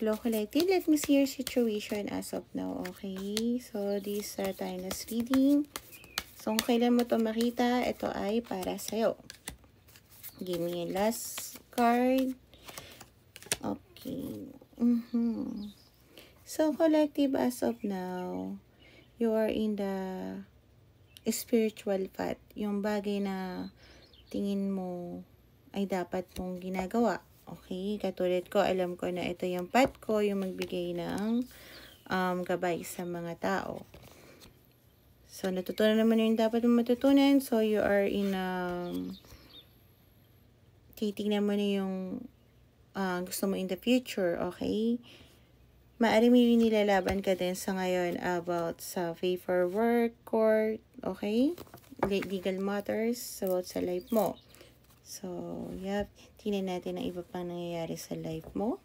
Flow Collective, let me see your situation as of now, okay? So, this Tinus reading. So, kung kailan mo to makita, ito ay para sa'yo. Give me a last card. Okay. So, collective, as of now, you are in the spiritual path. Yung bagay na tingin mo ay dapat mong ginagawa. Okay? Katulad ko, alam ko na ito yung path ko, yung magbigay ng gabay sa mga tao. So, natutunan naman yung dapat mong matutunan. So, you are in titignan mo na yung gusto mo in the future, okay? Maaari may nilalaban ka din sa ngayon about sa paperwork, court, okay? Legal matters about sa life mo. So, yep. Tingnan natin ang iba pang nangyayari sa life mo.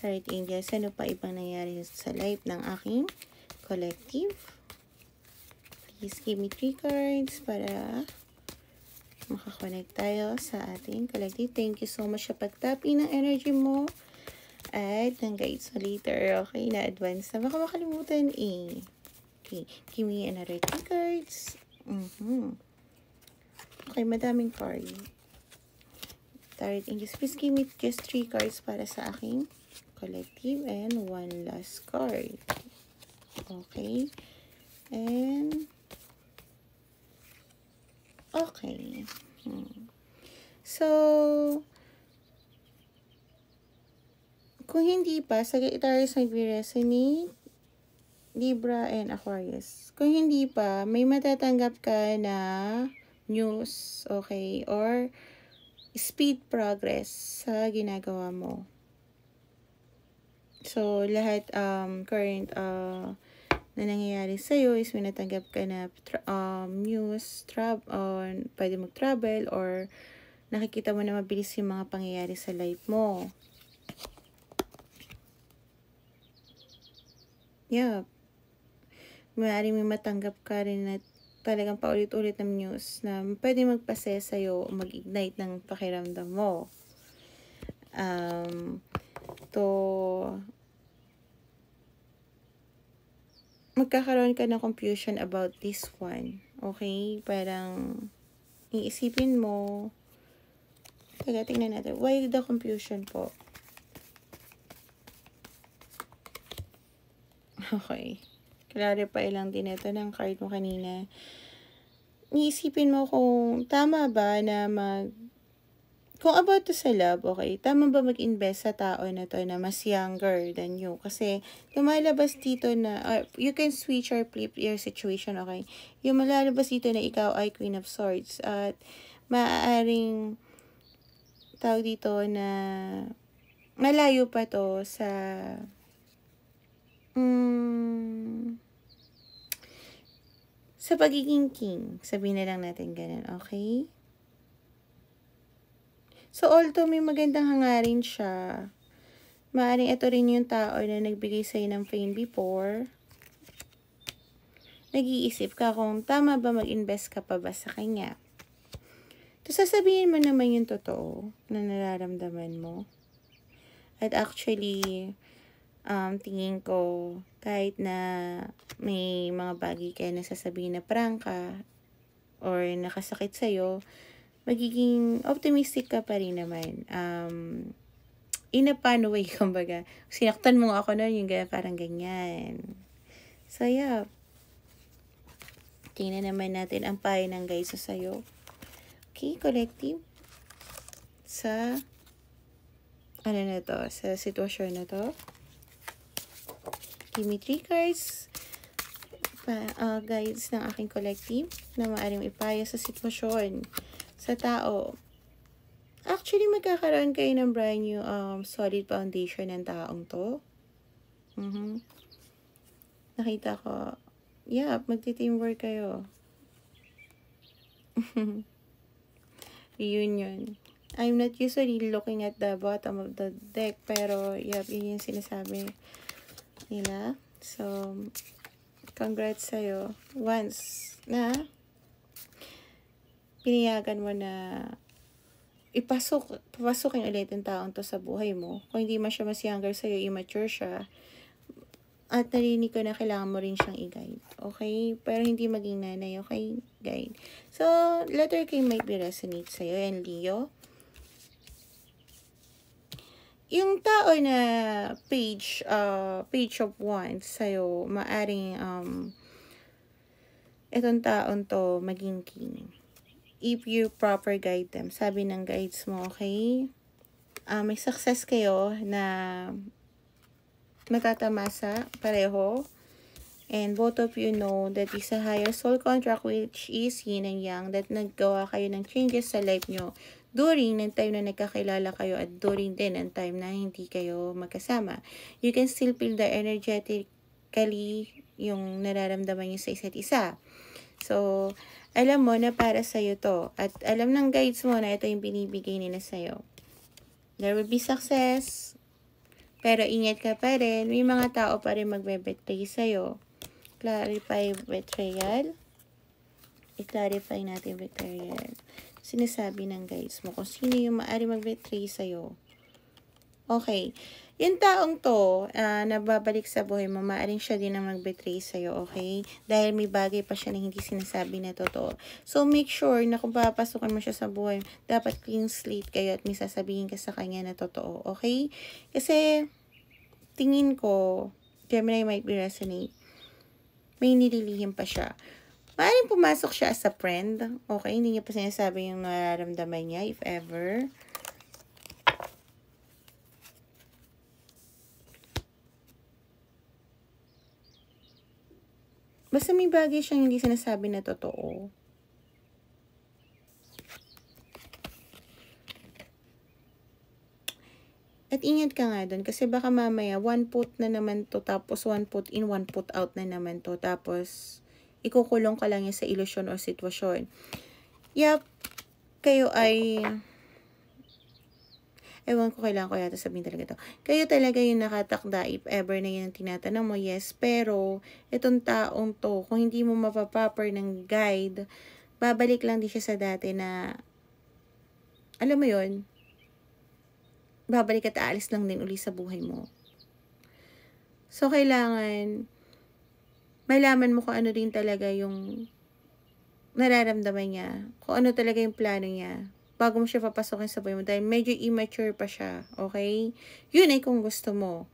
Tarot Angels, ano pa ibang nangyayari sa life ng aking collective? Please give me 3 cards para makakonect tayo sa ating collective. Thank you so much sa pagtapping ng energy mo. At ng guides mo later. Okay, na-advance na. Baka makalimutan eh. Okay, give me another 3 cards. Okay, madaming card. Tarot Angels, please give me just 3 cards para sa aking collective. And 1 last card. Okay. And okay. So, kung hindi pa, Sagittarius nag-resonate, Libra and Aquarius. Kung hindi pa, may matatanggap ka na news, okay, or speed progress sa ginagawa mo. So, lahat current na nangyayari sa'yo is may natanggap ka na news, pwede mag-travel, or nakikita mo na mabilis yung mga pangyayari sa life mo. Yeah. Maaari may matanggap ka rin na talagang paulit-ulit ng news na pwede magpasaya sa'yo o mag-ignite ng pakiramdam mo. Magkakaroon ka ng confusion about this one. Okay? Parang iisipin mo. Tingnan natin. Why the confusion po? Okay. Clarify lang din ito ng card mo kanina. Iisipin mo kung tama ba na kung about to sa love, okay, tama ba mag-invest sa tao na to na mas younger than you? Kasi lumalabas dito na, you can switch or flip your situation, okay? Yung malalabas dito na ikaw ay Queen of Swords. At maaaring tawag dito na malayo pa to sa sa pagiging king. Sabihin na lang natin ganun, okay? So, although may magandang hangarin siya, maaaring ito rin yung tao na nagbigay sa'yo ng fame before. Nag-iisip ka kung tama ba mag-invest ka pa ba sa kanya. So, sasabihin mo naman yung totoo na nararamdaman mo. At actually, tingin ko, kahit na may mga bagay kayo na sasabihin na prangka or nakasakit sa'yo, magiging optimistic ka pa rin naman. In a fun way, kumbaga. Sinaktan mo ako noon, yung parang ganyan. So, yeah. Tingnan naman natin ang payo ng guys sa sayo. Okay, collective. Sa, ano na to, sa sitwasyon na to. Give me 3 cards. Guides ng aking collective na maaaring ipayo sa sitwasyon. Sa tao. Actually, magkakaroon kayo ng brand new solid foundation ng taong to. Nakita ko. Yeah, magti-teamwork kayo. Reunion. I'm not usually looking at the bottom of the deck, pero yep, yun yung sinasabi nila. So, congrats sa'yo. Once na pinayagan mo na papasukin ulit yung taong to sa buhay mo. Kung hindi man siya mas younger sa'yo, immature siya, at narinig ko na kailangan mo rin siyang i-guide. Okay? Pero hindi maging nanay, okay? Guide. So, letter K might be resonate sa'yo. And Leo, yung tao na page of wands sa'yo, maaring, itong taon to maging king. If you proper guide them. Sabi ng guides mo, okay? May success kayo na matatamasa pareho. And both of you know that is a higher soul contract which is yin and yang, that naggawa kayo ng changes sa life nyo during ng time na nagkakilala kayo at during din ng time na hindi kayo magkasama. You can still feel the energetically yung nararamdaman nyo sa isa't isa. So, alam mo na para sa'yo to. At alam ng guides mo na ito yung binibigay nila sa'yo. There will be success. Pero ingat ka pa rin. May mga tao pa rin magbe-betray sa'yo. Clarify betrayal. I-clarify natin betrayal. Sinasabi ng guides mo kung sino yung maaari mag-betray sa'yo. Okay. Yung taong to, nababalik sa buhay mo, maaaring siya din ang mag-betray sa'yo, okay? Dahil may bagay pa siya na hindi sinasabi na totoo. So, make sure na kung papasukan mo siya sa buhay, dapat clean slate kayo at may sasabihin ka sa kanya na totoo, okay? Kasi, tingin ko, Gemini might be resonate, may nililihim pa siya. Maaaring pumasok siya as a friend, okay? Hindi niya pa sinasabi yung nararamdaman niya, if ever. Basta may bagay siyang hindi sinasabi na totoo. At ingat ka nga doon kasi baka mamaya one put na naman to tapos one put in, one put out na naman to tapos ikukulong ka lang yan sa ilusyon o sitwasyon. Yep, kayo ay... Ewan ko, kailangan ko yata sabihin talaga to. Kayo talaga yung nakatakda if ever na yun ang tinatanong mo, yes. Pero, itong taong to, kung hindi mo mapaproper ng guide, babalik lang din siya sa dati na, alam mo yun, babalik at aalis lang din uli sa buhay mo. So, kailangan, malaman mo kung ano din talaga yung nararamdaman niya, kung ano talaga yung plano niya, bago mo siya papasokin sa buhay mo dahil medyo immature pa siya, okay? Yun ay kung gusto mo.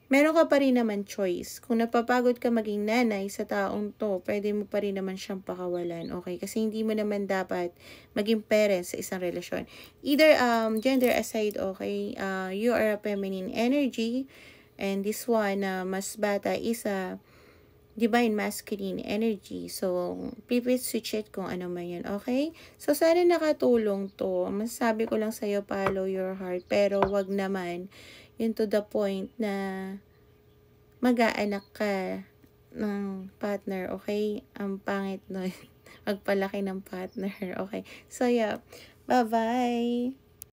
Meron ka pa rin naman choice. Kung napapagod ka maging nanay sa taong to, pwede mo pa rin naman siyang pakawalan, okay? Kasi hindi mo naman dapat maging parent sa isang relasyon. Either gender aside, okay? You are a feminine energy and this one mas bata is a divine masculine energy. So, pipit switch it kung ano man yun, okay? So, sana nakatulong to. Masasabi ko lang sa'yo, follow your heart. Pero, wag naman yun to the point na mag-aanak ka ng partner, okay? Ang pangit nun. Magpalaki ng partner, okay? So, yeah. Bye-bye!